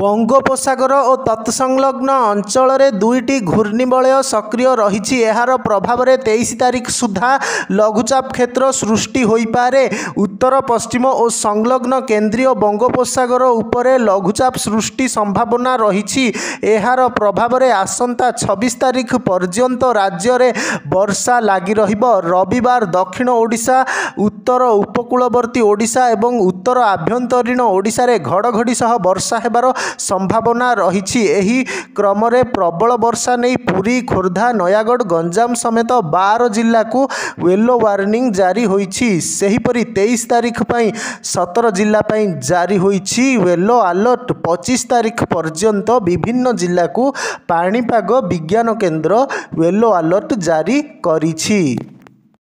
बंगोपसागर और तत्संलग्न अंचल में दुईटी घूर्णिबलय सक्रिय रही। यार प्रभाव में 23 तारिख सुधा लघुचाप क्षेत्र सृष्टि हो पारे। उत्तर पश्चिम और संलग्न केंद्रीय बंगोपसागर उपरे लघुचाप सृष्टि संभावना रही। यार प्रभाव में आसंता 26 तारिख पर्यंत राज्य में वर्षा लगी रहिबो। रविवार दक्षिण ओडिशा, उत्तर उपकूलवर्ती ओडिशा एवं उत्तर आभ्यंतरीण ओडिशा रे घड़घड़ी सह वर्षा हेबार संभावना रही। एही क्रम रे प्रबल वर्षा नहीं पुरी, खोर्धा, नयागढ़, गंजाम समेत 12 जिला को येलो वार्निंग जारी होईछि। सेहीपरि 23 तारिख पई 17 जिला पई जारी होईछि येलो अलर्ट। 25 तारिख पर्यंत विभिन्न जिला को पाणीपाग विज्ञान केंद्र येलो अलर्ट जारी करिछि।